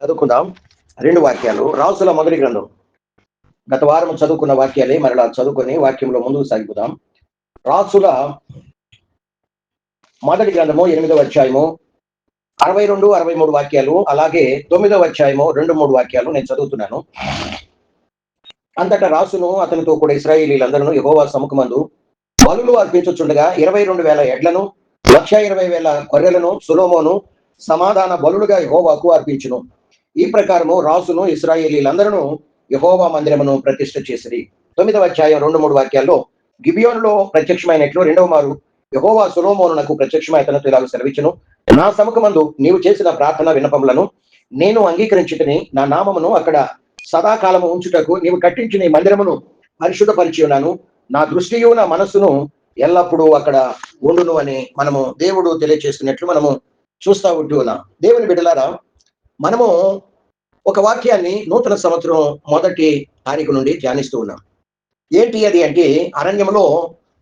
చదువుకుందాం. 2 వాక్యాలు రాసుల మొదటి గ్రంథం. గత వారం చదువుకున్న వాక్యాలే మరలా చదువుకొని వాక్యంలో ముందుకు సాగిపోదాం. రాసుల మొదటి గ్రంథము 8వ అధ్యాయము 62, 63 వాక్యాలు, అలాగే 9వ అధ్యాయము 2, 3 వాక్యాలు నేను చదువుతున్నాను. అంతటా రాసును అతనితో కూడా ఇశ్రాయేలీయులందరూ యెహోవా సముఖమందు బలులు అర్పించుచుండగా 22,000 ఎడ్లను 120,000 గొర్రెలను సొలొమోను సమాధాన బలులుగా యెహోవాకు అర్పించును. ఈ ప్రకారము రాసును ఇశ్రాయేలీయులందరూ యెహోవా మందిరమును ప్రతిష్ఠ చేసిరి. 9వ అధ్యాయం 2, 3 వాక్యాల్లో గిబియోనులో ప్రత్యక్షమైనట్లు రెండవ మారు యెహోవా సొలొమోనునకు ప్రత్యక్షమై అతనితో ఇలాగ సెలవిచ్చును. నా సముఖమందు నీవు చేసిన ప్రార్థన విన్నపములను నేను అంగీకరించుటని నా నామమును అక్కడ సదాకాలము ఉంచుటకు నీవు కట్టించిన ఈ మందిరమును పరిశుద్ధపరిచి ఉన్నాను. నా దృష్టియు నా మనస్సును ఎల్లప్పుడూ అక్కడ ఉండును అని మనము దేవుడు తెలియచేస్తున్నట్లు మనము చూస్తా ఉంటూ ఉన్నాం. దేవుని బిడ్డలారా, మనము ఒక వాక్యాన్ని నూతన సంవత్సరం 1వ తారీఖు నుండి ధ్యానిస్తూ ఉన్నాం. ఏంటి అది అంటే, అరణ్యంలో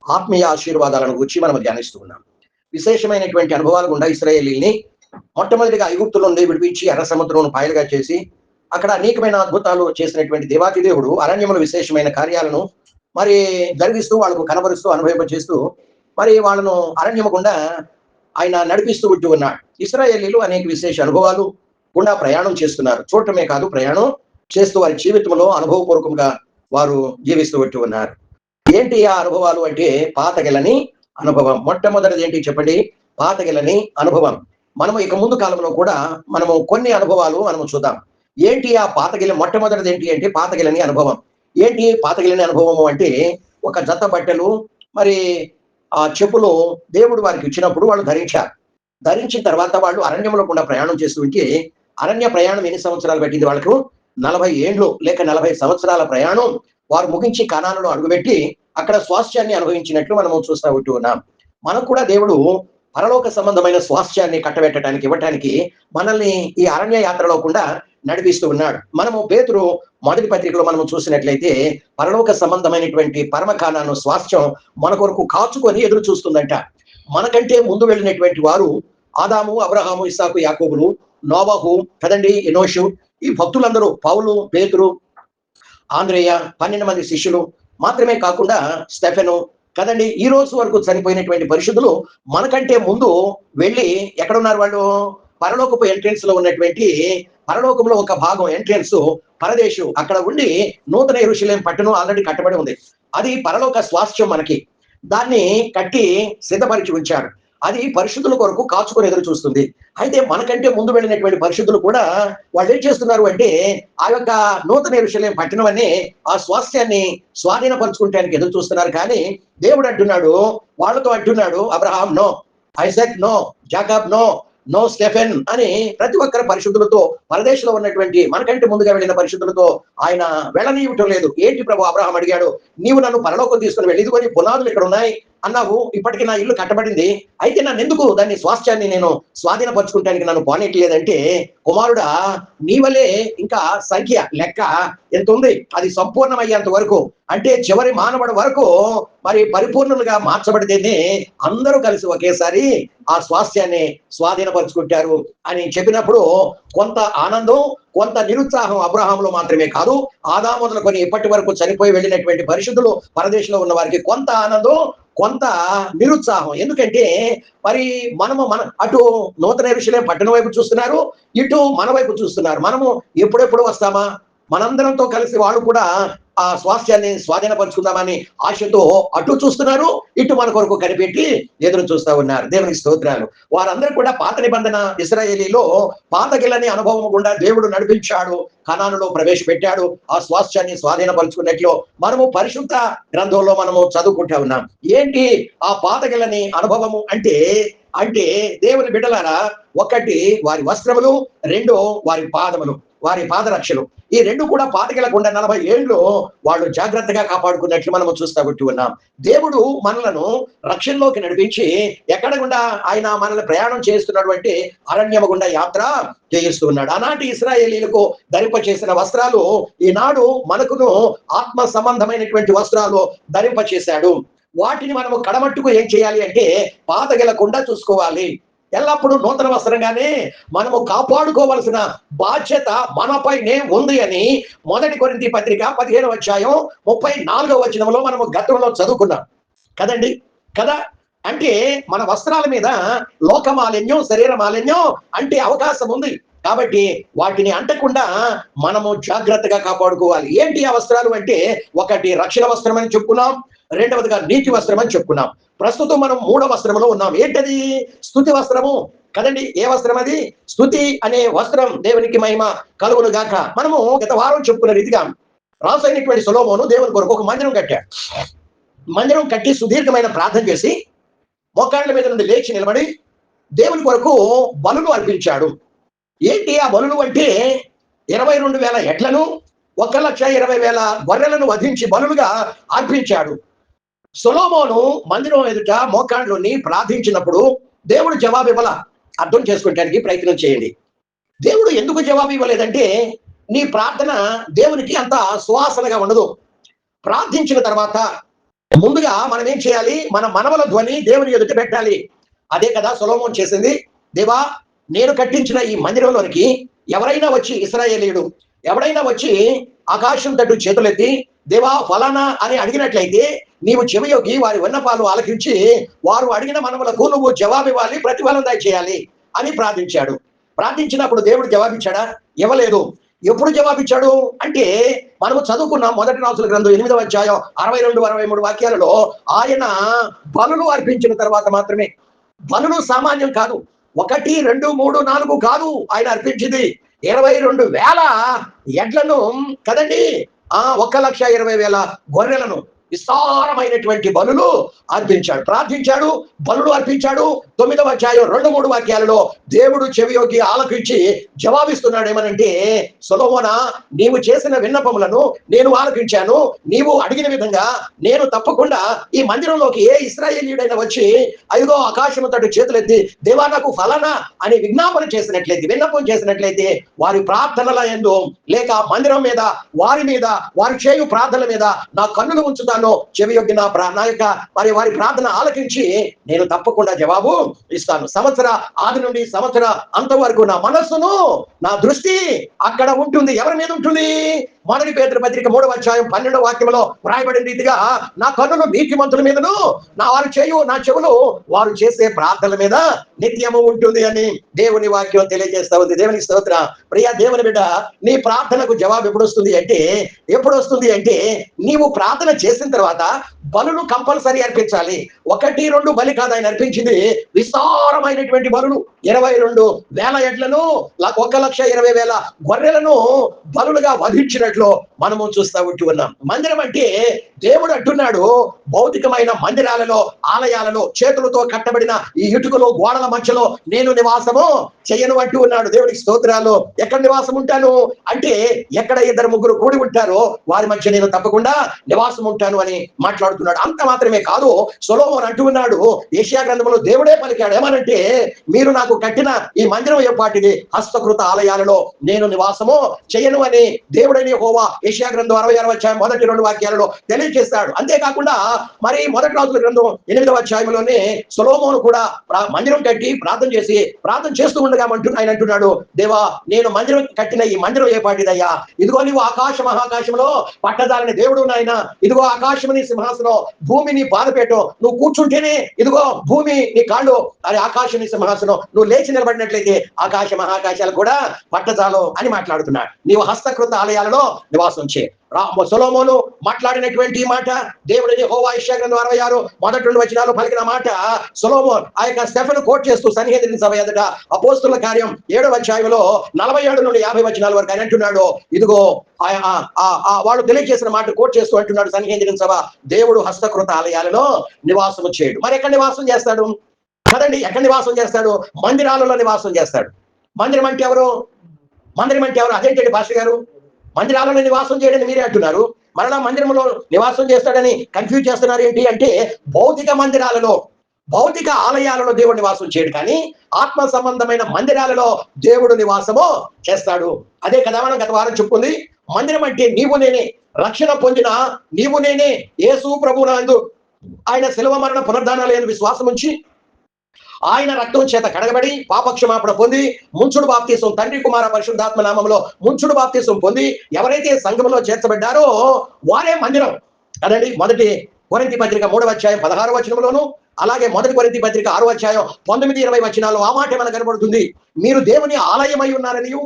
ఆత్మీయ ఆశీర్వాదాలను గురించి మనం ధ్యానిస్తూ ఉన్నాం. విశేషమైనటువంటి అనుభవాలు గుండా ఇశ్రాయేలీని మొట్టమొదటిగా ఐగుప్తు నుండి విడిపించి ఎర్ర సముద్రం పాయలుగా చేసి అక్కడ అనేకమైన అద్భుతాలు చేసినటువంటి దేవాతి దేవుడు అరణ్యంలో విశేషమైన కార్యాలను మరి జరిగిస్తూ వాళ్ళకు కనబరుస్తూ అనుభవింపచేస్తూ మరి వాళ్ళను అరణ్యము గుండా ఆయన నడిపిస్తూ ఉంటూ ఉన్నాడు. ఇశ్రాయేలీలు అనేక విశేష అనుభవాలు గుండా ప్రయాణం చేస్తున్నారు. చూడటమే కాదు, ప్రయాణం చేస్తూ వారి జీవితంలో అనుభవపూర్వకంగా వారు జీవిస్తూ ఉంటూ ఉన్నారు. ఏంటి ఆ అనుభవాలు అంటే, పాతగెలని అనుభవం. మొట్టమొదటిది ఏంటి చెప్పండి? పాతగెలని అనుభవం. మనము ఇక ముందు కాలంలో కూడా మనము కొన్ని అనుభవాలు మనము చూద్దాం. ఏంటి ఆ పాతగిల? మొట్టమొదటిది ఏంటి అంటే పాతగిలని అనుభవం. ఏంటి పాతగిలని అనుభవము అంటే, ఒక జత బట్టలు మరి ఆ చెప్పులు దేవుడు వారికి ఇచ్చినప్పుడు వాళ్ళు ధరించారు. ధరించిన తర్వాత వాళ్ళు అరణ్యంలో కూడా ప్రయాణం చేస్తూ ఉంటే, అరణ్య ప్రయాణం ఎన్ని సంవత్సరాలు పట్టింది వాళ్ళకు? 40 ఏండ్లు లేక 40 సంవత్సరాల ప్రయాణం వారు ముగించి కనానులో అడుగుపెట్టి అక్కడ స్వాస్థ్యాన్ని అనుభవించినట్లు మనము చూస్తూ ఉంటూ ఉన్నాం. మనకు కూడా దేవుడు పరలోక సంబంధమైన స్వాస్థ్యాన్ని కట్టబెట్టడానికి ఇవ్వటానికి మనల్ని ఈ అరణ్య యాత్రలో కూడా నడిపిస్తూ ఉన్నాడు. మనము పేతురు మొదటి పత్రికలో మనము చూసినట్లయితే పరలోక సంబంధమైనటువంటి పరమకానాను స్వాస్థ్యం మన కొరకు కాచుకొని ఎదురు చూస్తుందంట. మనకంటే ముందు వెళ్ళినటువంటి వారు ఆదాము, అబ్రహాము, ఇస్సాకు, యాకోబులు, నోవహు కదండి, ఎనోషు, ఈ భక్తులందరూ పౌలు, పేతురు, ఆంద్రేయ, 12 మంది శిష్యులు మాత్రమే కాకుండా స్టెఫెను కదండి, ఈ రోజు వరకు చనిపోయినటువంటి పరిశుద్ధులు మనకంటే ముందు వెళ్ళి ఎక్కడున్నారు వాళ్ళు? పరలోకపు ఎంట్రెన్స్ లో ఉన్నటువంటి పరలోకంలో ఒక భాగం ఎంట్రెన్స్ పరదేశు, అక్కడ ఉండి నూతన యెరూషలేము పట్టణం ఆల్రెడీ కట్టబడి ఉంది. అది పరలోక స్వాస్థ్యం. మనకి దాన్ని కట్టి సిద్ధపరిచి ఉంచాడు. అది పరిశుద్ధుల కొరకు కాచుకొని ఎదురు చూస్తుంది. అయితే మనకంటే ముందు వెళ్ళినటువంటి పరిశుద్ధులు కూడా వాళ్ళు ఏం చేస్తున్నారు అంటే, ఆ యొక్క నూతన యెరూషలేము పట్టణం అనే ఆ స్వాస్థ్యాన్ని స్వాధీనపరచుకుంటానికి ఎదురు చూస్తున్నారు. కానీ దేవుడు అంటున్నాడు, వాళ్ళతో అంటున్నాడు, Abraham no, Isaac no, Jacob no, no Stephen అని ప్రతి ఒక్కరి పరిశుద్ధులతో, పరదేశంలో ఉన్నటువంటి మనకంటే ముందుగా వెళ్ళిన పరిశుద్ధులతో ఆయన వెళ్ళనీయటం లేదు. ఏంటి ప్రభు? అబ్రహాం అడిగాడు, నీవు నన్ను పరలోకం తీసుకుని వెళ్ళి, ఇదిగోని పునాదులు ఇక్కడ ఉన్నాయి అన్నావు, ఇప్పటికీ నా ఇల్లు కట్టబడింది, అయితే నన్ను ఎందుకు దాన్ని స్వాస్థ్యాన్ని నేను స్వాధీనపరచుకుంటానికి నన్ను పోనీయట్లేదంటే, కుమారుడా, నీ వలే ఇంకా సంఖ్య లెక్క ఎంత ఉంది, అది సంపూర్ణమయ్యేంత వరకు, అంటే చివరి మానవుడి వరకు మరి పరిపూర్ణులుగా మార్చబడితేనే అందరూ కలిసి ఒకేసారి ఆ స్వాస్థ్యాన్ని స్వాధీనపరుచుకుంటారు అని చెప్పినప్పుడు కొంత ఆనందం, కొంత నిరుత్సాహం అబ్రహాంలో మాత్రమే కాదు, ఆదాము మొదలుకొని ఇప్పటి వరకు చనిపోయి వెళ్ళినటువంటి పరిశుద్ధులు పరదేశంలో ఉన్న వారికి కొంత ఆనందం, కొంత నిరుత్సాహం. ఎందుకంటే మరి మనము అటు నూతన యెరూషలేము పట్టణం వైపు చూస్తున్నారు, ఇటు మన వైపు చూస్తున్నారు. మనము ఎప్పుడెప్పుడు వస్తామా, మనందరంతో కలిసి వాళ్ళు కూడా ఆ స్వాస్థ్యాన్ని స్వాధీనపరుచుకుందామని ఆశతో అటు చూస్తున్నారు, ఇటు మన కొరకు కనిపెట్టి ఎదురు చూస్తా ఉన్నారు. దేవునికి స్తోత్రాలు. వారందరూ కూడా పాత నిబంధన ఇశ్రాయేలీలో పాతగిలని అనుభవం గుండా దేవుడు నడిపించాడు, కనానులో ప్రవేశపెట్టాడు, ఆ స్వాస్థ్యాన్ని స్వాధీనపరుచుకున్నట్లు మనము పరిశుద్ధ గ్రంథంలో మనము చదువుకుంటా ఉన్నాం. ఏంటి ఆ పాతగిలని అనుభవము అంటే, దేవుని బిడ్డలారా, ఒకటి వారి వస్త్రములు, 2 వారి పాదములు, వారి పాదరక్షలు. ఈ 2 కూడా పాతగిలకుండా 40 ఏండ్లు వాళ్ళు జాగ్రత్తగా కాపాడుకున్నట్లు మనము చూస్తా ఉంటూ ఉన్నాం. దేవుడు మనలను రక్షణలోకి నడిపించి ఎక్కడ గుండా ఆయన మనల్ని ప్రయాణం చేస్తున్నటువంటి అరణ్యము గుండా యాత్ర చేయిస్తూ ఉన్నాడు. ఆనాటి ఇశ్రాయేలీలకు ధరింప చేసిన వస్త్రాలు ఈనాడు మనకును ఆత్మ సంబంధమైనటువంటి వస్త్రాలు ధరింప చేశాడు. వాటిని మనము కడమట్టుకు ఏం చేయాలి అంటే పాతగిలకుండా చూసుకోవాలి. ఎల్లప్పుడూ నూతన వస్త్రంగానే మనము కాపాడుకోవలసిన బాధ్యత మనపైనే ఉంది అని 1 కొరింథీ పత్రిక 15వ అధ్యాయం 34వ వచనంలో మనము గతంలో చదువుకున్నాం కదండి. కదా, అంటే మన వస్త్రాల మీద లోక మాలిన్యం, శరీర మాలిన్యం అంటే అవకాశం ఉంది. కాబట్టి వాటిని అంటకుండా మనము జాగ్రత్తగా కాపాడుకోవాలి. ఏంటి ఆ వస్త్రాలు అంటే, ఒకటి రక్షణ వస్త్రం అని చెప్పుకున్నాం, రెండవదిగా నీతి వస్త్రం అని చెప్పుకున్నాం. ప్రస్తుతం మనం 3వ వస్త్రంలో ఉన్నాం. ఏంటది? స్తుతి వస్త్రము కదండి. ఏ వస్త్రం అది? స్తుతి అనే వస్త్రం. దేవునికి మహిమ కలుగును గాక. మనము గత వారం చెప్పుకున్న రీతిగా రాజు అయినటువంటి సొలొమోను దేవుని కొరకు ఒక మందిరం కట్టాడు. మందిరం కట్టి సుదీర్ఘమైన ప్రార్థన చేసి మోకాళ్ళ మీద నుండి లేచి నిలబడి దేవుని కొరకు బలులు అర్పించాడు. ఏంటి ఆ బలులు అంటే 22,000 ఎడ్లను 1,20,000 గొర్రెలను వధించి బలులుగా అర్పించాడు. సొలొమోను మందిరం ఎదుట మోకాళ్ళుని ప్రార్థించినప్పుడు దేవుడు జవాబు ఇవ్వాల. అర్థం చేసుకోవడానికి ప్రయత్నం చేయండి. దేవుడు ఎందుకు జవాబు ఇవ్వలేదంటే, నీ ప్రార్థన దేవునికి అంత సువాసనగా ఉండదు. ప్రార్థించిన తర్వాత ముందుగా మనం ఏం చేయాలి? మన మనవల ధ్వని దేవుని ఎదుట పెట్టాలి. అదే కదా సొలొమోను చేసింది. దేవా, నేను కట్టించిన ఈ మందిరంలోనికి ఎవరైనా వచ్చి, ఇశ్రాయేలీయుడు ఎవరైనా వచ్చి ఆకాశం తట్టు చేతులెత్తి దేవా ఫలానా అని అడిగినట్లయితే నీవు చెవియొగ్గి వారి విన్నపాలు ఆలకించి వారు అడిగిన మనవలకు నువ్వు జవాబు ఇవ్వాలి, ప్రతిఫలం దయచేయాలి అని ప్రార్థించాడు. ప్రార్థించినప్పుడు దేవుడు జవాబిచ్చాడా? ఇవ్వలేదు. ఎప్పుడు జవాబిచ్చాడు అంటే, మనము చదువుకున్నాం 1 రాజుల గ్రంథం 8వ అధ్యాయం 62-63 వాక్యాలలో ఆయన బలులు అర్పించిన తర్వాత మాత్రమే. బలులు సామాన్యం కాదు. 1, 2, 3, 4 కాదు ఆయన అర్పించింది. 22,000 ఎడ్లను కదండి, 1,20,000 గొర్రెలను విస్తారమైనటువంటి బలులు అర్పించాడు. ప్రార్థించాడు, బలులు అర్పించాడు. 9వ అధ్యాయం 2-3 వాక్యాలలో దేవుడు చెవియొగ్గి ఆలకించి జవాబిస్తున్నాడు. ఏమనంటే, సొలొమోనా, నీవు చేసిన విన్నపములను నేను ఆలకించాను. నీవు అడిగిన విధంగా నేను తప్పకుండా ఈ మందిరంలోకి ఏ ఇశ్రాయేలీయుడైనా వచ్చి అదిగో ఆకాశము తట్టు చేతులెత్తి దేవా నాకు ఫలానా అని విజ్ఞాపన చేసినట్లయితే, విన్నపం చేసినట్లయితే వారి ప్రార్థనల యందు లేక మందిరం మీద, వారి మీద, వారి చేయు ప్రార్థనల మీద నా కన్నులు ఉంచుతాను. చెవియొగ్గి నా యొక్క వారి ప్రార్థన ఆలకించి నేను తప్పకుండా జవాబు ఇస్తాను. సంవత్సర ఆది నుండి సంవత్సర అంత వరకు నా మనస్సును, నా దృష్టి అక్కడ ఉంటుంది. ఎవరి మీద ఉంటుంది? 1 పేతురు పత్రిక 3వ అధ్యాయం 12వ వాక్యంలో వ్రాయబడిన రీతిగా నా కన్నులు నీతిమంతుల మీదను, నా చెవులు వారు చేసే ప్రార్థనల మీద నిత్యము ఉంటుంది అని దేవుని వాక్యం తెలియజేస్తా ఉంది. దేవునికి స్తోత్రం. ప్రియ దేవుని బిడ్డ, నీ ప్రార్థనకు జవాబు ఎప్పుడు వస్తుంది అంటే నీవు ప్రార్థన చేసిన తర్వాత బలులు కంపల్సరీ అర్పించాలి. 1, 2 బలి కాదు ఆయన అర్పించింది. విస్తారమైనటువంటి బలులు 22,000 ఎడ్లను 1,20,000 గొర్రెలను బలులుగా వధించినట్లు మనము చూస్తా ఉంటూ ఉన్నాం. మందిరం అంటే దేవుడు అంటున్నాడు, భౌతికమైన మందిరాలలో, ఆలయాలలో చేతులతో కట్టబడిన ఈ ఇటుకలో గోడల మధ్యలో నేను నివాసము చెయ్యను అంటూ ఉన్నాడు. దేవుడికి స్తోత్రాలు. ఎక్కడ నివాసం ఉంటాను అంటే, ఎక్కడ 2-3 కూడి ఉంటారో వారి మధ్య నేను తప్పకుండా నివాసం ఉంటాను అని మాట్లాడుతున్నాడు. అంత మాత్రమే కాదు, సొలొమోను అంటూ ఉన్నాడు, యెషయా గ్రంథంలో దేవుడే పలికాడు. ఏమనంటే, మీరు నాకు కట్టిన ఈ మందిరం ఏపాటిది? హస్తకృత ఆలయాలలో నేను నివాసము చెయ్యను అని దేవుడైన యెహోవా యెషయా గ్రంథం 66వ అధ్యాయం 1-2 వాక్యాలలో తెలియజేస్తాడు. అంతేకాకుండా మరి 1 రాజుల గ్రంథం 8వ అధ్యాయంలోనే సొలొమోను కూడా మందిరం కట్టి ప్రార్థన చేస్తూ ఉండగా ఆయన అంటున్నాడు, దేవా, నేను మందిరం కట్టిన ఈ మందిరం ఏపాటిదయ్యా? ఇదిగో నీవు మహాకాశంలో పట్టదాలని దేవుడు నాయన. ఇదిగో ఆకాశము నీ సింహాసనం, భూమి నీ పాదపీఠం. నువ్వు కూర్చుంటేనే ఇదిగో భూమి నీ కాళ్ళు, అది ఆకాశం నీ సింహాసనం. నువ్వు లేచి నిలబడినట్లయితే ఆకాశ మహాకాశాలు కూడా పట్టజాలం అని మాట్లాడుతున్నాడు. నీవు హస్తకృత ఆలయాలలో నివాసం చే. సొలొమోను మాట్లాడినటువంటి మాట దేవుడు యెహోవా యెషయా గ్రంథం 66 మొదటి 2 వచనాలు పలికిన మాట సొలొమోను ఆ యొక్క స్టెఫెను కోట్ చేస్తూ సన్హెద్రిన్ సభ ఎదుట అపోస్తుల కార్యం 7వ అధ్యాయంలో 47 నుండి 50 వచనాల వరకు ఆయన అంటున్నాడు, ఇదిగో వాళ్ళు తెలియజేసిన మాట కోట్ చేస్తూ అంటున్నాడు సన్హెద్రిన్ సభ, దేవుడు హస్తకృత ఆలయాలలో నివాసము చేయడు. మరి ఎక్కడ నివాసం చేస్తాడు? కదండి, ఎక్కడ నివాసం చేస్తాడు? మందిరాలలో నివాసం చేస్తాడు. మందిరం అంటే ఎవరు? అదేంటండి భాష గారు? మందిరాలలో నివాసం చేయడని మీరే అంటున్నారు. మరలా మందిరంలో నివాసం చేస్తాడని కన్ఫ్యూజ్ చేస్తున్నారు ఏంటి అంటే, భౌతిక ఆలయాలలో దేవుడు నివాసం చేయడు, కానీ ఆత్మ సంబంధమైన మందిరాలలో దేవుడు నివాసము చేస్తాడు. అదే కదా మనం గత వారం చెప్పుకుంది. మందిరం అంటే నీవు నేనే, రక్షణ పొందిన నీవు నేనే యేసు ప్రభువునందు ఆయన శిలువ మరణ పునరుద్ధానాల యందు విశ్వాసం ఉంచి ఆయన రక్తం చేత కడగబడి పాపక్షమాపణ పొంది ముంచుడు బాప్తీసం తండ్రి కుమార పరిశుద్ధాత్మ నామంలో ముంచుడు బాప్తీసం పొంది ఎవరైతే సంఘంలో చేర్చబడ్డారో వారే మందిరం కదండి. మొదటి కొరింథీ పత్రిక 3వ అధ్యాయం 16వ వచనంలోను, అలాగే మొదటి కొరింథీ పత్రిక 6వ అధ్యాయం 19-20 వచనాల్లో ఆ మాట మనకు కనబడుతుంది. మీరు దేవుని ఆలయమై ఉన్నారనియు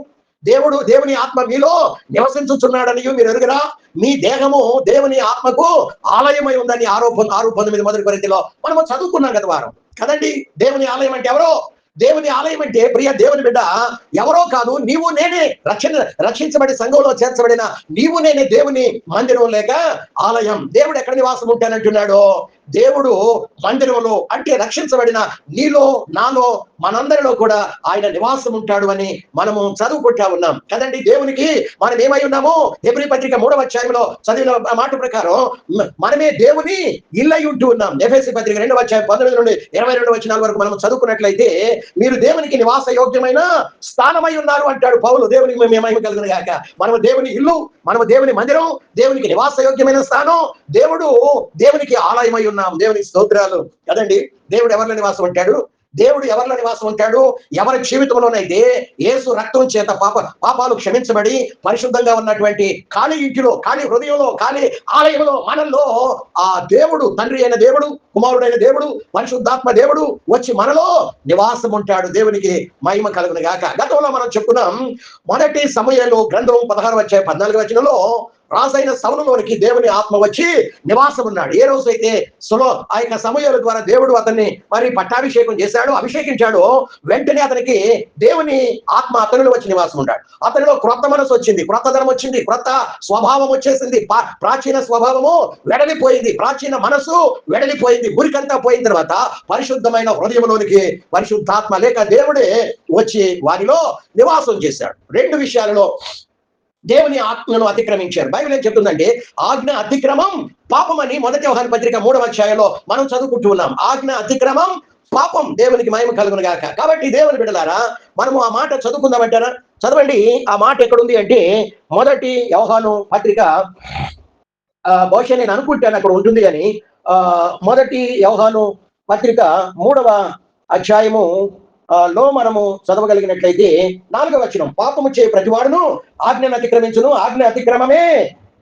దేవుని ఆత్మ మీలో నివసించుచున్నాడనియు మీరు ఎరుగరా? మీ దేహము దేవుని ఆత్మకు ఆలయమై ఉందని 6:19 మొదటి కొరింథీలో మనము చదువుకున్నాం గత వారం కదండి. దేవుని ఆలయం అంటే ఎవరో? దేవుని ఆలయం అంటే ప్రియ దేవుని బిడ్డ ఎవరో కాదు, నీవు నేనే. రక్షించబడి సంఘంలో చేర్చబడిన నీవు నేనే దేవుని మందిరం లేక ఆలయం. దేవుడు ఎక్కడ నివాసం ఉంటానంటున్నాడో, దేవుడు మందిరంలో అంటే రక్షించబడిన నీలో నాలో మనందరిలో కూడా ఆయన నివాసం ఉంటాడు అని మనము చదువుకుంటా ఉన్నాం కదండి. దేవునికి మనం ఏమై ఉన్నాము? హెబ్రీ పత్రిక 3వ అధ్యాయంలో చదివిన మాట ప్రకారం మనమే దేవుని ఇల్లై ఉంటూ ఉన్నాం. ఎఫెసీ పత్రిక 2వ అధ్యాయం 19-22 వచనాల వరకు మనం చదువుకున్నట్లయితే మీరు దేవునికి నివాస యోగ్యమైన స్థానమై ఉన్నారు అంటాడు పౌలు. దేవునికి మేము మహిమ కలుగును గాక. మనము దేవుని ఇల్లు, మనము దేవుని మందిరం, దేవునికి నివాస యోగ్యమైన స్థానం, దేవునికి ఆలయమై ఉన్నాం. దేవునికి స్తోత్రాలు కదండి. దేవుడు ఎవరిలో నివాసం ఉంటాడు? దేవుడు ఎవరిలో నివాసం ఉంటాడు? ఎవరి జీవితంలోనైతే యేసు రక్తం చేత పాపాలు క్షమించబడి పరిశుద్ధంగా ఉన్నటువంటి ఖాళీ ఇంటిలో, ఖాళీ హృదయంలో, ఖాళీ ఆలయంలో మనల్లో ఆ దేవుడు, తండ్రి అయిన దేవుడు, కుమారుడైన దేవుడు, పరిశుద్ధాత్మ దేవుడు వచ్చి మనలో నివాసం ఉంటాడు. దేవునికి మహిమ కలుగును గాక. గతంలో మనం చెప్పుకున్నాం, మొదటి సమూయేలు గ్రంథం 16వ అధ్యాయం 14వ వచనంలో రాజైన సౌలులోనికి దేవుని ఆత్మ వచ్చి నివాసం ఉన్నాడు. ఏ రోజైతే ఆ యొక్క సమూయేలు ద్వారా దేవుడు అతన్ని మరి పట్టాభిషేకం చేశాడు, అభిషేకించాడు, వెంటనే అతనికి దేవుని ఆత్మ అతనిలో వచ్చి నివాసం ఉన్నాడు. అతనిలో క్రొత్త మనసు వచ్చింది, క్రొత్త ధనం వచ్చింది, క్రొత్త స్వభావం వచ్చేసింది. ప్రాచీన స్వభావము వెడలిపోయింది, ప్రాచీన మనసు వెడలిపోయింది. మురికంతా పోయిన తర్వాత పరిశుద్ధమైన హృదయంలోనికి పరిశుద్ధాత్మ లేక దేవుడే వచ్చి వారిలో నివాసం చేశాడు. 2 విషయాలలో దేవుని ఆజ్ఞను అతిక్రమించారు. బైబిల్ ఏం చెప్తుందంటే ఆజ్ఞ అతిక్రమం పాపం అని మొదటి యోహాను పత్రిక 3వ అధ్యాయంలో మనం చదువుకుంటూ ఉన్నాం. ఆజ్ఞ అతిక్రమం పాపం. దేవునికి మహిమ కలుగును గాక. కాబట్టి దేవుని బిడ్డలారా మనము ఆ మాట చదువుకుందామంటారా? చదవండి. ఆ మాట ఎక్కడుంది అంటే మొదటి యోహాను పత్రిక, బహుశా నేను అనుకుంటాను అక్కడ ఉంటుంది అని, మొదటి యోహాను పత్రిక 3వ అధ్యాయము లో మనము చదవగలిగినట్లయితే 4వ వచనం, పాపము చేయ ప్రతివాడును ఆజ్ఞను అతిక్రమించును, ఆజ్ఞ అతిక్రమమే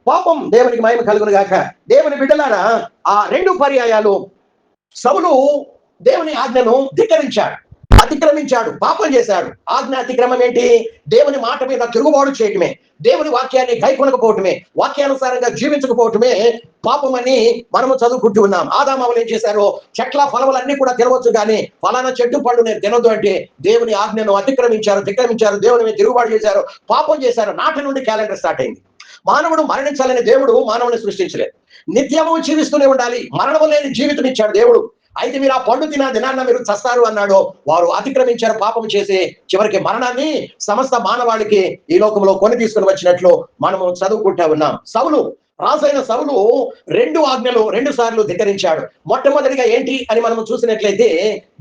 పాపం. దేవునికి మహిమ కలుగును గాక. దేవుని బిడ్డలారా ఆ 2 పర్యాయాలు సౌలు దేవుని ఆజ్ఞను అతిక్రమించాడు, పాపం చేశాడు. ఆజ్ఞ అతిక్రమం ఏంటి? దేవుని మాట మీద తిరుగుబాటు చేయటమే, దేవుని వాక్యాన్ని గైకొనకపోవటమే, వాక్యానుసారంగా జీవించకపోవటమే పాపం అని మనము చదువుకుంటూ ఉన్నాం. ఆదామవులు ఏం చేశారు? చెట్ల ఫలములన్నీ కూడా తినవచ్చు, కానీ ఫలానా చెట్టు పండు నేను తినొద్దు అంటే దేవుని ఆజ్ఞను అతిక్రమించారు, దేవుని మీద తిరుగుబాటు చేశారు, పాపం చేశారు. నాటి నుండి క్యాలెండర్ స్టార్ట్ అయింది. మానవుడు మరణించాలని దేవుడు మానవుని సృష్టించలేదు, నిత్యము జీవిస్తూనే ఉండాలి. మరణము లేని జీవితం ఇచ్చాడు దేవుడు. అయితే మీరు ఆ పండు తిన దినాన్న మీరు చస్తారు అన్నాడు. వారు అతిక్రమించారు, పాపం చేసి చివరికి మరణాన్ని సమస్త మానవాళికి ఈ లోకంలో కొని తీసుకుని వచ్చినట్లు మనము చదువుకుంటా ఉన్నాం. రాజైన సౌలు 2 ఆజ్ఞలు 2 సార్లు ధిక్కరించాడు. మొట్టమొదటిగా ఏంటి అని మనం చూసినట్లయితే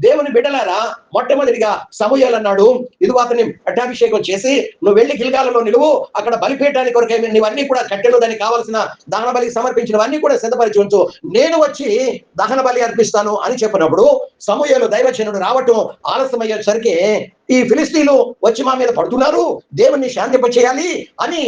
దేవుని బిడ్డలారా మొట్టమొదటిగా సమూయేలు అన్నాడు, ఇదిగో అతన్ని పట్టాభిషేకం చేసి నువ్వు వెళ్ళి గిల్గాలలో నిలువు, అక్కడ బలిపీఠానికి కొరకై నీవన్నీ కూడా కట్టెలు దానికి కావాల్సిన దహన బలి సమర్పించినవన్నీ కూడా సిద్ధపరిచి ఉంచు, నేను వచ్చి దహన బలి అర్పిస్తాను అని చెప్పినప్పుడు సమూయేలు దైవజనుడు రావటం ఆలస్యమయ్యేసరికి ఈ ఫిలిస్తీన్లు వచ్చి మా మీద పడుతున్నారు, దేవుణ్ణి శాంతింపచేయాలి అని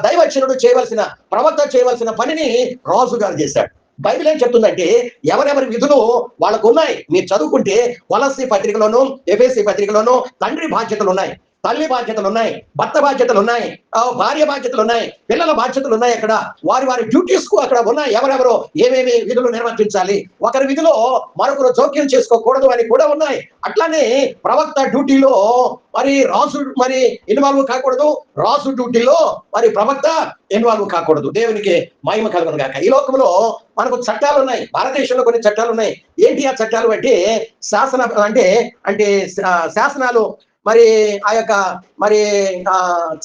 దైవజనుడు చేయవలసిన, ప్రవక్త చేయవలసిన పనిని రాజు గారు చేశాడు. బైబిల్ ఏం చెప్తుందంటే ఎవరెవరి విధులు వాళ్ళకు ఉన్నాయి. మీరు చదువుకుంటే కొలస్సీ పత్రికలోను, ఎఫెసీ పత్రికలోను తండ్రి బాధ్యతలు ఉన్నాయి, తల్లి బాధ్యతలు ఉన్నాయి, భర్త బాధ్యతలు ఉన్నాయి, భార్య బాధ్యతలు ఉన్నాయి, పిల్లల బాధ్యతలు ఉన్నాయి. అక్కడ వారి డ్యూటీస్ కు అక్కడ ఉన్నాయి. ఎవరెవరో ఏమేమి విధులు నిర్వర్తించాలి, ఒకరి విధిలో మరొకరు జోక్యం చేసుకోకూడదు అని కూడా ఉన్నాయి. అట్లానే ప్రవక్త డ్యూటీలో మరి రాజు ఇన్వాల్వ్ కాకూడదు, రాజు డ్యూటీలో మరి ప్రవక్త ఇన్వాల్వ్ కాకూడదు. దేవునికి మహిమ కలుగును గాక. ఈ లోకంలో మనకు చట్టాలు ఉన్నాయి, భారతదేశంలో కొన్ని చట్టాలు ఉన్నాయి. ఏంటి ఆ చట్టాలు అంటే శాసనాలు. మరి ఆ యొక్క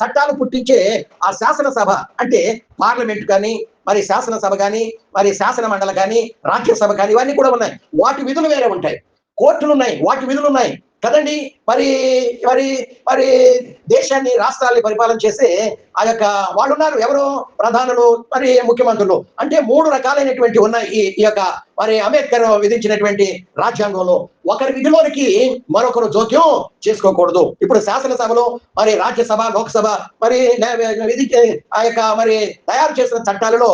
చట్టాలు పుట్టించే ఆ శాసనసభ అంటే పార్లమెంట్ కానీ, మరి శాసనసభ కానీ, మరి శాసన మండలి కానీ, రాజ్యసభ కానీ, ఇవన్నీ కూడా ఉన్నాయి. వాటి విధులు వేరే ఉంటాయి. కోర్టులు ఉన్నాయి, వాటి విధులు ఉన్నాయి. కదండి. మరి మరి మరి దేశాన్ని, రాష్ట్రాల్ని పరిపాలన చేసే ఆ యొక్క వాళ్ళున్నారు. ఎవరు? ప్రధానులు, మరి ముఖ్యమంత్రులు. అంటే 3 రకాలైనటువంటి ఉన్నాయి ఈ యొక్క మరి అంబేద్కర్ విధించినటువంటి రాజ్యాంగంలో. ఒకరి విధిలోనికి మరొకరు జోక్యం చేసుకోకూడదు. ఇప్పుడు శాసనసభలో, మరి రాజ్యసభ, లోక్సభ, మరి విధించే ఆ యొక్క మరి తయారు చేసిన చట్టాలలో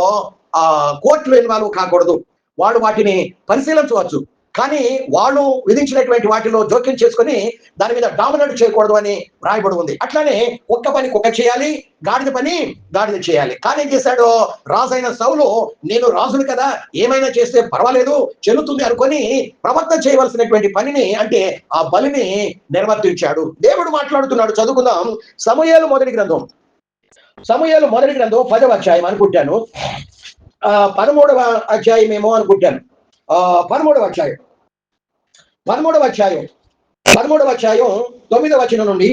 కోర్టులు ఇన్వాల్వ్ కాకూడదు. వాళ్ళు వాటిని పరిశీలించవచ్చు. కానీ వాళ్ళు విధించినటువంటి వాటిలో జోక్యం చేసుకొని దాని మీద డామినేట్ చేయకూడదు అని రాయబడి ఉంది. అట్లానే కుక్క పని కుక్క చేయాలి, గాడిద పని గాడిద చేయాలి. కానీ ఏం చేశాడు? రాజైన సౌలు, నేను రాజును కదా, ఏమైనా చేస్తే పర్వాలేదు, చెల్లుతుంది అనుకొని ప్రవక్త చేయవలసినటువంటి పనిని, అంటే ఆ బలిని నిర్వర్తించాడు. దేవుడు మాట్లాడుతున్నాడు. చదువుకుందాం. సమూయేలు మొదటి గ్రంథం 10వ అధ్యాయం అనుకుంటాను. 13వ అధ్యాయం ఏమో అనుకుంటాను. 13వ అధ్యాయం 9వ వచనం నుండి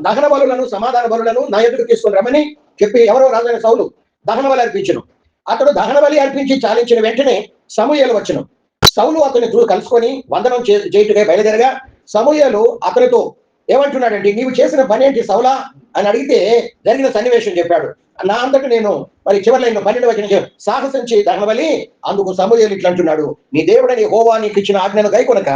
దహన బలులను, సమాధాన బలులను నా ఎదురు తీసుకుని రమ్మని చెప్పి, ఎవరో రాజైన సౌలు దహన బలి అర్పించును. అతడు దహన బలి అర్పించి చాలించిన వెంటనే సమూయేలు వచ్చును. సౌలు అతన్ని కలుసుకొని వందనం చేయుటకై బయలుదేరగా, సమూయేలు అతనితో ఏమంటున్నాడంటే, నీవు చేసిన పని ఏంటి సౌలా అని అడిగితే జరిగిన సన్నివేశం చెప్పాడు. నా అంతటా నేను మరి చివరి లైన్లో 12వ వచనం, సాహసించి దహనబలి. అందుకు సమూయేలు ఇట్లా అంటున్నాడు, నీ దేవుడని యెహోవా నీకు ఇచ్చిన ఆజ్ఞను గైకొనక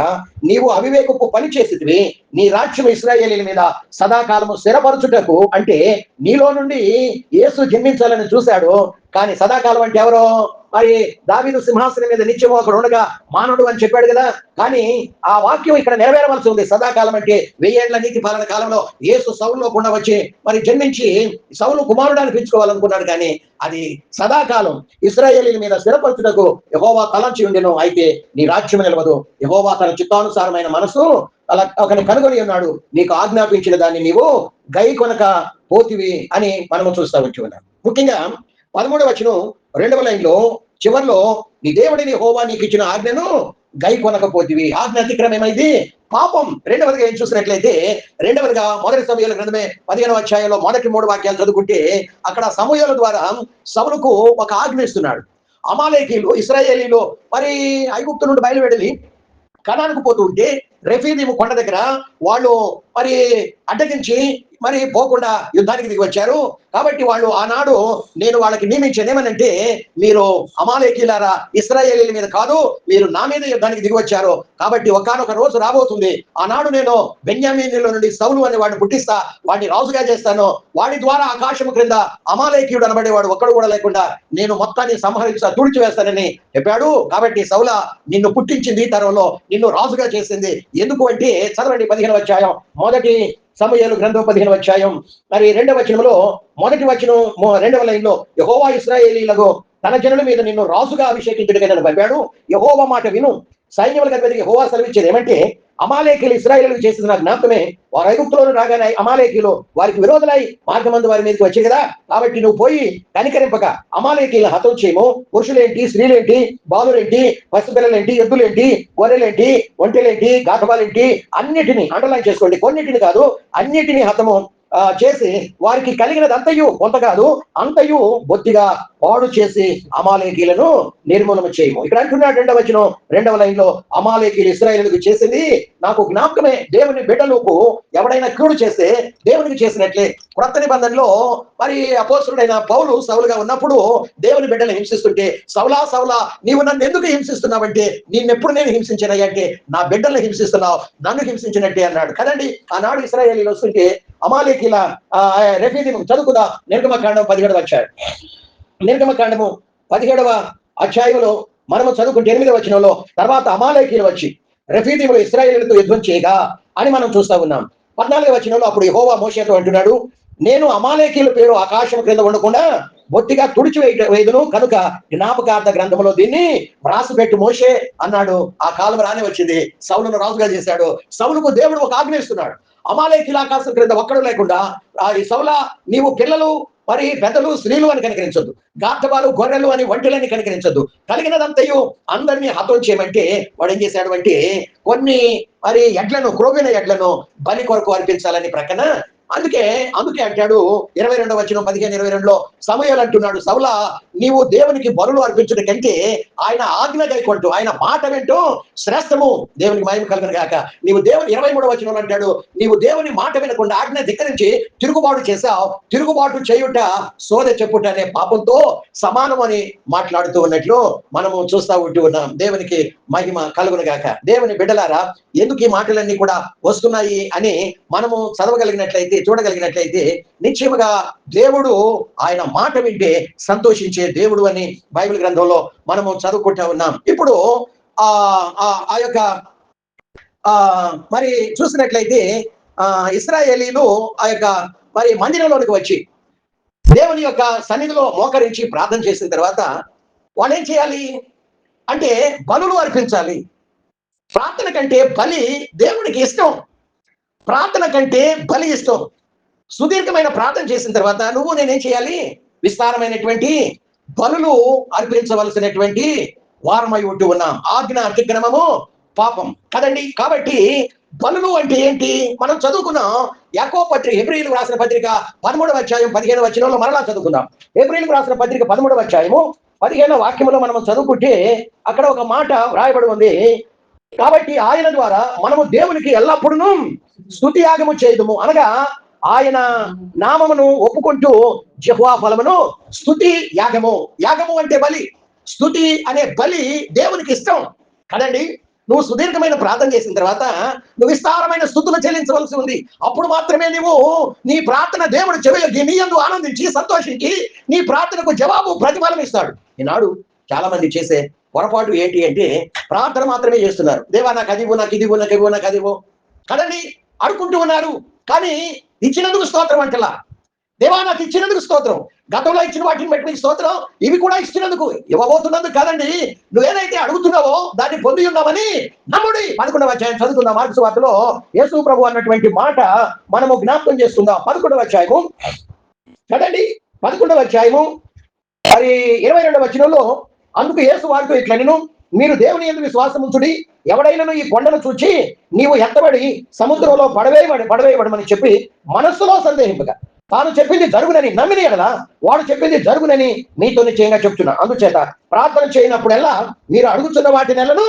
నీవు అవివేకపు పని చేసితివి. నీ రాజ్యం ఇశ్రాయేలీయుల మీద సదాకాలము స్థిరపరచుటకు, అంటే నీలో నుండి యేసు జన్మించాలని చూశాడు. కానీ సదాకాలం అంటే ఎవరో? మరి దావీదు సింహాసనం మీద నిత్యము అక్కడ ఉండగా మానవుడు అని చెప్పాడు కదా. కానీ ఆ వాక్యం ఇక్కడ నెరవేరవలసి ఉంది. సదాకాలం అంటే 1000 ఏళ్ల నీతి పాలన కాలంలో యేసు సౌలులో గుండా వచ్చి మరి జన్మించి సౌలు కుమారుడు అనిపించుకోవాలనుకున్నాడు. కానీ అది సదాకాలం ఇశ్రాయేలీయుల మీద స్థిరపరచుటకు యెహోవా తలంచి ఉండెను. అయితే నీ రాజ్యం నిలవదు. యెహోవా తన చిత్తానుసారమైన మనసు అలా ఒకని కనుగొని ఉన్నాడు. నీకు ఆజ్ఞాపించిన దాన్ని నీవు గై కొనక పోతివి అని మనము చూస్తా వచ్చి ఉన్నాం. ముఖ్యంగా 13వ వచనం 2వ లైన్లో చివరిలో, నీ దేవుడిని యెహోవా నీకు ఇచ్చిన ఆజ్ఞను గై కొనకపోతివి. ఆజ్ఞ అతిక్రమం ఏమైంది? పాపం. రెండవదిగా ఏం చూసినట్లయితే, మొదటి సమూయేలు గ్రంథమే 15వ అధ్యాయంలో మొదటి 3 వాక్యాలు చదువుకుంటే, అక్కడ సమూయేలు ద్వారా సౌలుకు ఒక ఆజ్ఞ ఇస్తున్నాడు. అమాలేకీయులు, ఇశ్రాయేలీలు మరి ఐగుప్తు నుండి బయలువెళ్ళి కనానుకు పోతూ ఉంటే రెఫీదీము కొండ దగ్గర వాళ్ళు మరి అడ్డగించి మరి పోకుండా యుద్ధానికి దిగి వచ్చారు. కాబట్టి వాళ్ళు ఆనాడు నేను వాళ్ళకి నియమించాను ఏమనంటే, మీరు అమాలేకీయులారా, ఇశ్రాయేలీయుల మీద కాదు, మీరు నా మీద యుద్ధానికి దిగి వచ్చారు. కాబట్టి ఒకానొక రోజు రాబోతుంది, ఆనాడు నేను బెన్యామీనులో నుండి సౌలు అనే వాడిని పుట్టిస్తా, వాడిని రాజుగా చేస్తాను. వాడి ద్వారా ఆకాశము క్రింద అమాలేకీయుడు అనబడేవాడు ఒక్కడు కూడా లేకుండా నేను మొత్తాన్ని సంహరించా, తుడిచివేస్తానని చెప్పాడు. కాబట్టి సౌల, నిన్ను పుట్టించింది తరంలో, నిన్ను రాజుగా చేసింది ఎందుకు అంటే, చదవండి 15వ అధ్యాయం, మొదటి సమూయేలు గ్రంథం 15వ అధ్యాయం మరి 2వ వచనంలో, మొదటి వచనం 2వ లైన్లో, యెహోవా ఇశ్రాయేలీయులకు తన జనుల మీద నిన్ను రాజుగా అభిషేకించుటకై నన్ను పంపాడు. యెహోవా మాట విను. సైన్యములకు అధిపతి యెహోవా సెలవిచ్చేది ఏమంటే, అమాలేకీయులు ఇశ్రాయేలుకు చేసిన నా జ్ఞాపకమే. వారు ఐగుప్తులోను రాగానే అమాలేకీయులు వారికి విరోధులై మార్గమందు వారి మీదకి వచ్చాయి కదా. కాబట్టి నువ్వు పోయి కనికరింపక అమాలేకీయుల హతం చేయము. పురుషులేంటి, స్త్రీలేంటి, బాలులేంటి, పసిపిల్లలేంటి, ఎద్దులేంటి, గొర్రెలేంటి, ఒంటెలేంటి, గాకబాలేంటి, అన్నిటినీ అండర్లైన్ చేసుకోండి, కొన్నిటిని కాదు అన్నిటినీ హతము చేసి వారికి కలిగినది అంతయు, కొంత కాదు అంతయు బొత్తిగా పాడు చేసి అమాలేకీయులను నిర్మూలన చేయము. ఇక్కడ అంటున్నాడు 2వ వచనం 2వ లైన్లో, అమాలేకీయులు ఇశ్రాయేలుకు చేసింది నాకు జ్ఞాపకమే. దేవుని బిడ్డలకు ఎవడైనా కీడు చేస్తే దేవునికి చేసినట్లే. క్రొత్త నిబంధనలో మరి అపోస్తలుడైన పౌలు సౌలుగా ఉన్నప్పుడు దేవుని బిడ్డలు హింసిస్తుంటే, సౌలా సౌలా నీవు నన్ను ఎందుకు హింసిస్తున్నావంటే, నిన్నెప్పుడు నేను హింసించినయ్యంటే నా బిడ్డలను హింసిస్తున్నావు, నన్ను హింసించినట్టే అన్నాడు కదండి. ఆనాడు ఇశ్రాయేలీయులు వస్తుంటే అమాలేకీయుల రెఫీదీము చదువుకుందా. నిర్గమకాండం 17వ అధ్యాయం, నిర్గమకాండము 17వ అధ్యాయంలో మనము చదువుకుంటే 8వ వచనంలో, తర్వాత అమాలేకీయులు వచ్చి రెఫీదీములు ఇశ్రాయేలుతో యుద్ధం చేయగా అని మనం చూస్తా ఉన్నాం. 14వ వచనంలో, అప్పుడు యెహోవా మోషేతో అంటున్నాడు, నేను అమాలేకీయుల పేరు ఆకాశం క్రింద ఉండకుండా బొత్తిగా వేయదును కనుక జ్ఞాపకార్థ గ్రంథంలో దీన్ని వ్రాసిపెట్టు మోషే అన్నాడు. ఆ కాలం రాని వచ్చింది, సౌలును రాజుగా చేశాడు. సౌలుకు దేవుడు ఒక ఆజ్ఞ ఇస్తున్నాడు, అమాలేకీయుల ఆకాశం క్రింద ఒక్కడు లేకుండా ఈ సౌలా నీవు పిల్లలు మరి పెద్దలు స్త్రీలు అని కనికరించొద్దు, గార్ధబాలు గొర్రెలు అని ఒంటెలని కనికరించొద్దు, కలిగినదంతయు అందరినీ హతం చేయమంటే వాడు ఏం చేశాడు అంటే, కొన్ని మరి ఎడ్లను, క్రోగిన ఎడ్లను బలి కొరకు అర్పించాలని ప్రక్కన అందుకే అందుకే అంటాడు 22వ వచనం 15-22లో సమూయేలు అంటున్నాడు, సౌలా నీవు దేవునికి బలులు అర్పించుట కంటే ఆయన ఆజ్ఞ గైకొంటూ ఆయన మాట వింటూ శ్రేష్టము. దేవునికి మహిమ కలుగును గాక. నీవు దేవుని 23వ వచనంలో అంటాడు, నీవు దేవుని మాట వినకుండా ఆజ్ఞ ధిక్కరించి తిరుగుబాటు చేశావు, తిరుగుబాటు చేయుట సోదె చెప్పుట అనే పాపంతో సమానం అని మాట్లాడుతూ ఉన్నట్లు మనము చూస్తా ఉంటూ ఉన్నాం. దేవునికి మహిమ కలుగును గాక. దేవుని బిడ్డలారా, ఎందుకు ఈ మాటలన్నీ కూడా వస్తున్నాయి అని మనము చదవగలిగినట్లయితే, చూడగలిగినట్లయితే నిశ్చయముగా దేవుడు ఆయన మాట వింటే సంతోషించే దేవుడు అని బైబిల్ గ్రంథంలో మనము చదువుకుంటా ఉన్నాం. ఇప్పుడు ఆ ఆ యొక్క మరి చూసినట్లయితే ఇశ్రాయేలీలు ఆ యొక్క మరి మందిరంలోనికి వచ్చి దేవుని యొక్క సన్నిధిలో మోకరించి ప్రార్థన చేసిన తర్వాత వాళ్ళు ఏం చేయాలి అంటే బలులు అర్పించాలి. ప్రార్థన కంటే బలి దేవునికి ఇష్టం. ప్రార్థన కంటే బలి ఇష్టం. సుదీర్ఘమైన ప్రార్థన చేసిన తర్వాత నువ్వు నేనేం చేయాలి? విస్తారమైనటువంటి బలులు అర్పించవలసినటువంటి వారమై ఉంటూ ఉన్నాం. ఆజ్ఞ అతిక్రమము పాపం కదండి. కాబట్టి బలులు అంటే ఏంటి మనం చదువుకున్నాం. యాకోబు పత్రిక, హెబ్రీయులకు రాసిన పత్రిక 13వ అధ్యాయం 15వ వచనంలో మరలా చదువుకుందాం. హెబ్రీయులకు రాసిన పత్రిక 13వ అధ్యాయము 15వ వాక్యములో మనం చదువుకుంటే అక్కడ ఒక మాట వ్రాయబడి ఉంది. కాబట్టి ఆయన ద్వారా మనము దేవునికి ఎల్లప్పుడూ స్తుతి యాగము చేయుదుము, అనగా ఆయన నామమును ఒప్పుకుంటూ యెహోవా ఫలమును స్తుతి యాగము. యాగము అంటే బలి. స్తుతి అనే బలి దేవునికి ఇష్టం కదండి. నువ్వు సుదీర్ఘమైన ప్రార్థన చేసిన తర్వాత నువ్వు విస్తారమైన స్తుతులు చెల్లించవలసి ఉంది. అప్పుడు మాత్రమే నువ్వు నీ ప్రార్థన దేవుడు చెవి నీ యందు ఆనందించి సంతోషించి నీ ప్రార్థనకు జవాబు ప్రతిఫలం ఇస్తాడు. ఈనాడు చాలా మంది చేసే పొరపాటు ఏంటి అంటే ప్రార్థన మాత్రమే చేస్తున్నారు. దేవా నాకు అదివు, నాకు ఇదివు, నాకు ఇవ్వు, నాకు అదివు కదండి అడుకుంటూ ఉన్నారు. కానీ ఇచ్చినందుకు స్తోత్రం అంటలా. దేవా నాకు ఇచ్చినందుకు స్తోత్రం, గతంలో ఇచ్చిన వాటిని బట్టి మీకు స్తోత్రం, ఇవి కూడా ఇచ్చినందుకు, ఇవ్వబోతున్నందుకు కాదండి. నువ్వేదైతే అడుగుతున్నావో దాన్ని పొంది ఉన్నామని నమ్ముడి. 11వ అధ్యాయం చదువుకుందాం. మార్కు సువార్తలో యేసు ప్రభు అన్నటువంటి మాట మనము జ్ఞాపకం చేసుకుందాం. 11వ అధ్యాయము కదండి. 11వ అధ్యాయము మరి 22వ వచనంలో అందుకు యేసు వారితో ఇట్లనెను, మీరు దేవుని యందు విశ్వాసం ఉంచుడి. ఎవడైనా ఈ కొండను చూచి నీవు ఎత్తబడి సముద్రంలో పడవేయబడమని చెప్పి మనస్సులో సందేహింపగా తాను చెప్పింది జరుగునని నమ్మిన కదా వాడు చెప్పింది జరుగునని మీతో నిశ్చయంగా చెప్తున్నా. అందుచేత ప్రార్థన చేయనప్పుడల్లా మీరు అడుగుతున్న వాటి నెలను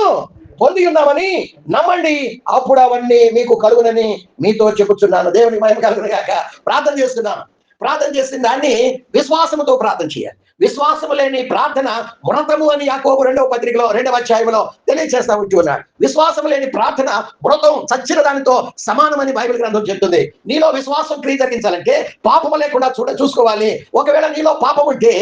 పొంది ఉన్నామని నమ్మండి, అప్పుడు అవన్నీ మీకు కలుగునని మీతో చెప్పుచున్నాను. దేవుని మహిమ కలుగును గాక. ప్రార్థన చేస్తున్నాం. ప్రార్థన చేసిన దాన్ని విశ్వాసముతో ప్రార్థన చేయాలి. విశ్వాసము లేని ప్రార్థన మృతము అని యాకోబు 2వ పత్రికలో 2వ అధ్యాయంలో తెలియజేస్తా ఉంటున్నాడు. విశ్వాసం లేని ప్రార్థన మృతం, చచ్చిన దానితో సమానమని బైబిల్ గ్రంథం చెప్తుంది. నీలో విశ్వాసం క్రియ జరిగించాలంటే పాపము లేకుండా చూసుకోవాలి. ఒకవేళ నీలో పాపం ఉంటే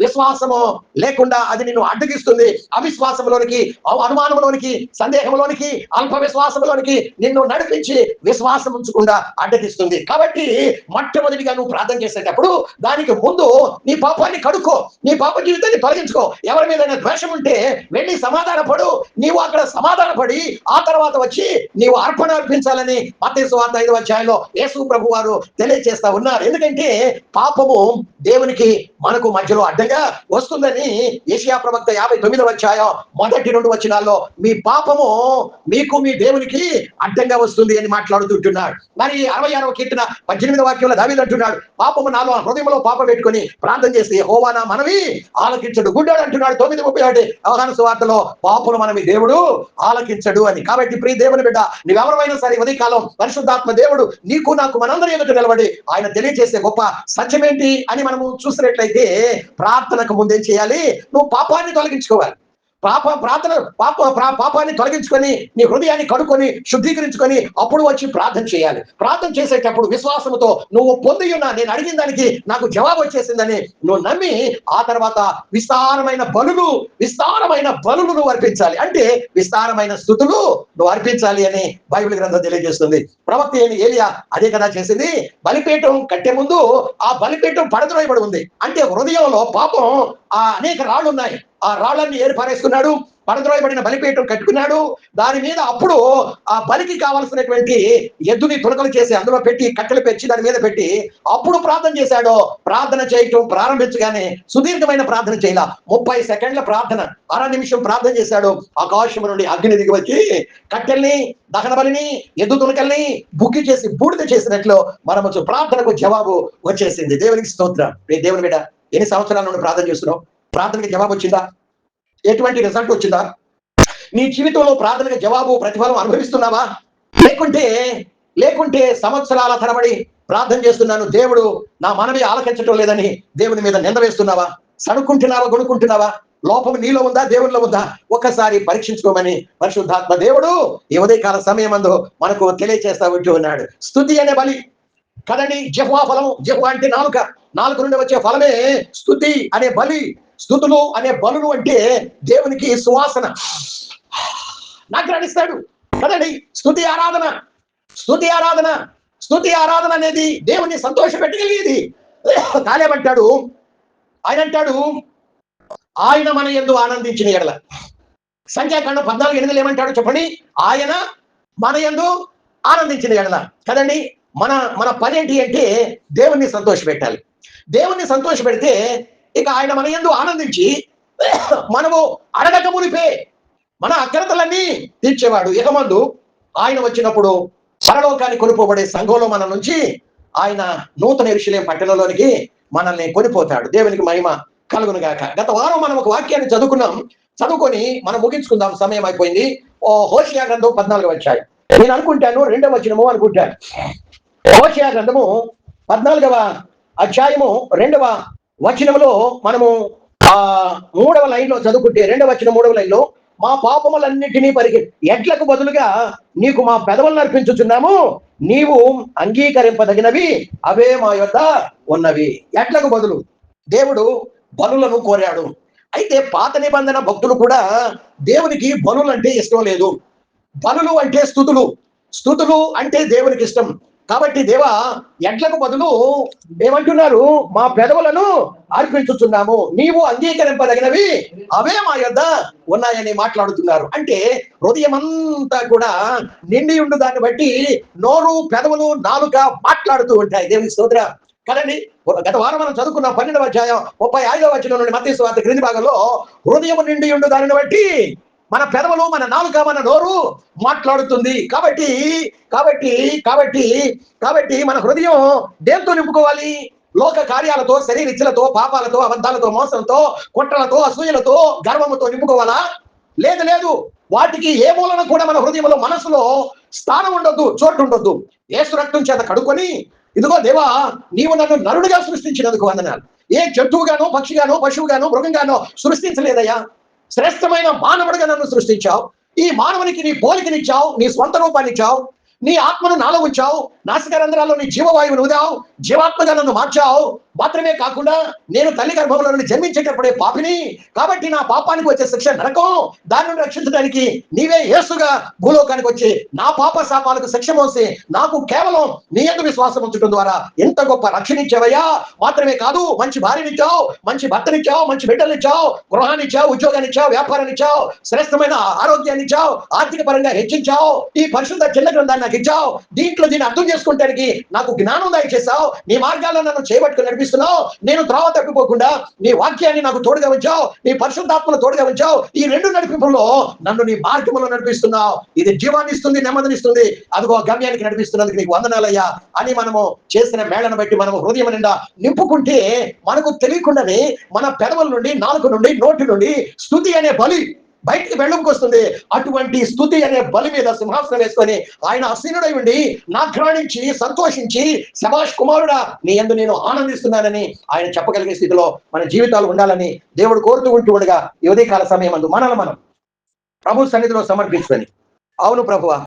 విశ్వాసము లేకుండా అది నిన్ను అడ్డగిస్తుంది. అవిశ్వాసంలోనికి, అనుమానంలోనికి, సందేహంలోనికి, అల్ప విశ్వాసంలోనికి నిన్ను నడిపించి విశ్వాసం ఉంచకుండా అడ్డగిస్తుంది. కాబట్టి మొట్టమొదటిగా నువ్వు ప్రార్థన చేసేటప్పుడు దానికి ముందు నీ పాపాన్ని కడుక్కో, నీ పాప జీవితాన్ని తొలగించుకో. ఎవరి మీద ద్వేషం ఉంటే వెళ్ళి సమాధానపడు. నీవు అక్కడ సమాధానపడి ఆ తర్వాత వచ్చి నీవు అర్పణ అర్పించాలని మత్తయి సువార్త 5వ అధ్యాయంలో యేసు ప్రభు వారు తెలియజేస్తా ఉన్నారు. ఎందుకంటే పాపము దేవునికి మనకు మధ్యలో అడ్డంగా వస్తుందని యెషయా ప్రవక్త 59వ అధ్యాయం మొదటి 2 వచనాల్లో మీ పాపము మీకు మీ దేవునికి అడ్డంగా వస్తుంది అని మాట్లాడుతుంటున్నాడు. మరి 66వ కీర్తన 18వ వాక్యంలో దావీదు అంటున్నాడు, పాపము నాలో హృదయంలో పాపం పెట్టుకుని ప్రార్థన చేస్తే యెహోవా నా మనవి ఆలకించడు. గుడ్డాడు అంటున్నాడు 9:31 యోహాను సువార్తలో, పాపులు మనవి దేవుడు ఆలకించడు అని. కాబట్టి ప్రియ దేవుని బిడ్డ, నువ్వెవరైనా సరే ఉదయకాలం పరిశుద్ధాత్మ దేవుడు నీకు నాకు మనందరి ఎదుట నిలబడి ఆయన తెలియజేసే గొప్ప సత్యం ఏంటి అని మనము చూసినట్లయితే ప్రార్థనకు ముందేం చేయాలి? నువ్వు పాపాన్ని తొలగించుకోవాలి. పాపాన్ని తొలగించుకొని నీ హృదయాన్ని కడుక్కొని శుద్ధీకరించుకొని అప్పుడు వచ్చి ప్రార్థన చేయాలి. ప్రార్థన చేసేటప్పుడు విశ్వాసముతో నువ్వు పొంది ఉన్నా, నేను అడిగిన దానికి నాకు జవాబు వచ్చేసిందని నువ్వు నమ్మి ఆ తర్వాత విస్తారమైన బలులు నువ్వు అర్పించాలి. అంటే విస్తారమైన స్తుతులు నువ్వు అర్పించాలి అని బైబిల్ గ్రంథం తెలియజేస్తుంది. ప్రవక్త ఏలియా అదే కదా చేసింది. బలిపీఠం కట్టే ముందు ఆ బలిపీఠం పడద్రోయబడి ఉంది. అంటే హృదయంలో పాపం అనేక రాళ్ళు ఉన్నాయి. ఆ రాళ్ళన్ని ఏర్పారేసుకున్నాడు. పడద్రోయబడిన బలిపీఠం కట్టుకున్నాడు. దాని మీద అప్పుడు ఆ బలికి కావలసినటువంటి ఎద్దుని తునకలు చేసి అందులో పెట్టి కట్టెలు పెంచి దాని మీద పెట్టి అప్పుడు ప్రార్థన చేశాడు. ప్రార్థన చేయటం ప్రారంభించగానే సుదీర్ఘమైన ప్రార్థన చేయాల, 30 సెకండ్ల ప్రార్థన, అర నిమిషం ప్రార్థన చేశాడు. ఆకాశం నుండి అగ్ని దిగి వచ్చి కట్టెల్ని, దహన బలిని, ఎద్దు తునకల్ని బుగ్గి చేసి బూడిద చేసినట్లు మనము ప్రార్థనకు జవాబు వచ్చేసింది. దేవునికి స్తోత్రం. దేవుని బిడ్డ, ఎన్ని సంవత్సరాల నుండి ప్రార్థన చేస్తున్నావు? ప్రార్థనకి జవాబు వచ్చిందా? ఎటువంటి రిజల్ట్ వచ్చిందా? నీ జీవితంలో ప్రార్థనకి జవాబు, ప్రతిఫలం అనుభవిస్తున్నావా? లేకుంటే సంవత్సరాల తరబడి ప్రార్థన చేస్తున్నాను, దేవుడు నా మనవి ఆలకించటం లేదని దేవుని మీద నింద వేస్తున్నావా? సణుక్కుంటున్నావా, గొనుక్కుంటున్నావా? లోపం నీలో ఉందా, దేవునిలో ఉందా? ఒక్కసారి పరీక్షించుకోమని పరిశుద్ధాత్మ దేవుడు ఈ ఉదయకాల సమయమందు మనకు తెలియచేస్తా ఉంటూ ఉన్నాడు. స్తుతి అనే బలి కదండి, జెహ్వా ఫలము. జెహ్వా అంటే నాలుక నుండి వచ్చే ఫలమే స్తుతి అనే బలి. స్తుతులు అనే బలులు అంటే దేవునికి సువాసన నాగ్రహిస్తాడు కదండి. స్తుతి ఆరాధన అనేది దేవుని సంతోష పెట్టగలిగేది. కాలేమంటాడు, ఆయన అంటాడు, ఆయన మన యందు ఆనందించిన ఎడల. సంఖ్యాకాండం 14:8 ఏమంటాడు చెప్పండి? ఆయన మన యందు ఆనందించిన ఎడల కదండి. మన పని ఏంటి అంటే దేవుణ్ణి సంతోష పెట్టాలి. దేవుణ్ణి సంతోష పెడితే ఇక ఆయన మన యందు ఆనందించి మనము అడగక మునిపే మన అక్రతలన్నీ తీర్చేవాడు. ఇక ముందు ఆయన వచ్చినప్పుడు పరలోకాన్ని కొనుపోబడే సంఘంలో మన నుంచి ఆయన నూతన యెరూషలేము పట్టణంలోనికి మనల్ని కొనిపోతాడు. దేవునికి మహిమ కలుగును గాక. గత వారం మనం ఒక వాక్యాన్ని చదువుకొని మనం ముగించుకుందాం, సమయం అయిపోయింది. హోషేయ గ్రంథం 14వ అధ్యాయం. నేను అనుకుంటాను 2వ వచనము అనుకుంటాను. హోషేయ గ్రంథము 14వ అధ్యాయము 2వ వచనంలో మనము 3వ లైన్లో చదువుకుంటే, 2వ వచనం 3వ లైన్లో, మా పాపములన్నిటినీ ఎడ్లకు బదులుగా నీకు మా పెదవులను అర్పించుచున్నాము, నీవు అంగీకరింపదగినవి అవే మా యొద్ద ఉన్నవి. ఎడ్లకు బదులు దేవుడు బలులను కోరాడు. అయితే పాత నిబంధన భక్తులు కూడా దేవునికి బలులు అంటే ఇష్టం లేదు. బలులు అంటే స్తుతులు అంటే దేవునికి ఇష్టం. కాబట్టి దేవా, ఎడ్లకు బదులు ఏమంటున్నారు? మా పెదవులను అర్పించుచున్నాము, నీవు అంగీకరింపదగినవి అవే మా యొద్ద ఉన్నాయని మాట్లాడుతున్నారు. అంటే హృదయం అంతా కూడా నిండి ఉండు దాన్ని బట్టి నోరు, పెదవులు, నాలుక మాట్లాడుతూ ఉంటాయి. దేవుని స్తోత్రం కదండి. గత వారం మనం చదువుకున్న 12వ అధ్యాయం 35వ వచనం నుండి మత్తయి సువార్త క్రింది భాగంలో హృదయం నిండి ఉండు దానిని బట్టి మన పెదవులు, మన నాలుక, మన నోరు మాట్లాడుతుంది. కాబట్టి మన హృదయం దేంతో నింపుకోవాలి? లోక కార్యాలతో, శరీర ఇచ్చలతో, పాపాలతో, అబద్ధాలతో, మోసంతో, కుట్రలతో, అసూయలతో, గర్వముతో నింపుకోవాలా? లేదు. వాటికి ఏ మూలన కూడా మన హృదయంలో, మనసులో స్థానం ఉండొద్దు, చోటు ఉండొద్దు. యేసు రక్తం చేత కడుక్కొని, ఇదిగో దేవా, నీవు నన్ను నరుడిగా సృష్టించినందుకు వందనాలు. ఏ జంతువుగానో, పక్షిగానో, పశువుగానో, మృగంగానో సృష్టించలేదయ్యా. శ్రేష్టమైన మానవుడిగా నన్ను సృష్టించావు. ఈ మానవునికి నీ పోలికనిచ్చావు, నీ స్వంత రూపాన్ని ఇచ్చావు, నీ ఆత్మను నాలో ఉంచావు, నాసికారంధ్రాల్లో నీ జీవవాయువును ఉదావు, జీవాత్మగా నన్ను మార్చావు. మాత్రమే కాకుండా నేను తల్లి గర్భంలో నుండి జన్మించేటప్పుడే పాపిని, కాబట్టి నా పాపానికి వచ్చే శిక్ష నరకం. దాని నుండి రక్షించడానికి నీవే యేసుగా భూలోకానికి వచ్చి నా పాప శాపాలకు శిక్ష మోసి నాకు కేవలం నీ యందు విశ్వాసం ఉంచడం ద్వారా ఎంత గొప్ప రక్షణ ఇచ్చావయ్యా. మాత్రమే కాదు, మంచి భార్యనిచ్చావు, మంచి భర్తనిచ్చావు, మంచి బిడ్డనిచ్చావు, గృహాన్ని ఇచ్చావు, ఉద్యోగాన్ని ఇచ్చావు, వ్యాపారాన్ని ఇచ్చావు, శ్రేష్టమైన ఆరోగ్యాన్ని ఇచ్చావు, ఆర్థిక పరంగా హెచ్చించావు, ఈ పరిశుద్ధ చిన్న గ్రంథాన్ని నాకు ఇచ్చావు. దీన్ని అర్థం చేసుకుంటానికి నాకు జ్ఞానం దయచేసావు. నీ మార్గాల్లో నన్ను చేపట్టుకుని నడిపిస్తున్నావు. నేను త్రోవ తప్పిపోకుండా నీ వాక్యాన్ని నాకు తోడుగా ఉంచావు, నీ పరిశుద్ధాత్మను తోడుగా ఉంచావు. ఈ 2 నడిపింపుల్లో నన్ను నీ మార్గంలో నడిపిస్తున్నావు. ఇది జీవాన్ని ఇస్తుంది, నెమ్మదినిస్తుంది. అదిగో గమ్యానికి నడిపిస్తున్నందుకు నీకు వందనాలయ్యా అని మనము చేసిన మేళను బట్టి మనము హృదయం నిండా నింపుకుంటే మనకు తెలియకుండానే మన పెదవుల నుండి, నాలుక నుండి, నోటి నుండి స్తుతి అనే బలి బయటికి వెళ్ళుకొస్తుంది. అటువంటి స్తుతి అనే బలి మీద సింహాసనం వేసుకొని ఆయన అసీనుడై ఉండి నాఘ్రాణించి సంతోషించి, శభాష్ కుమారుడా, నీ యందు నేను ఆనందిస్తున్నానని ఆయన చెప్పగలిగే స్థితిలో మన జీవితాలు ఉండాలని దేవుడు కోరుతూ ఉంటూ ఉండగా ఈ ఉదయకాల సమయం అందు మనల్ని మనం ప్రభు సన్నిధిలో సమర్పించుకొని, అవును ప్రభువా,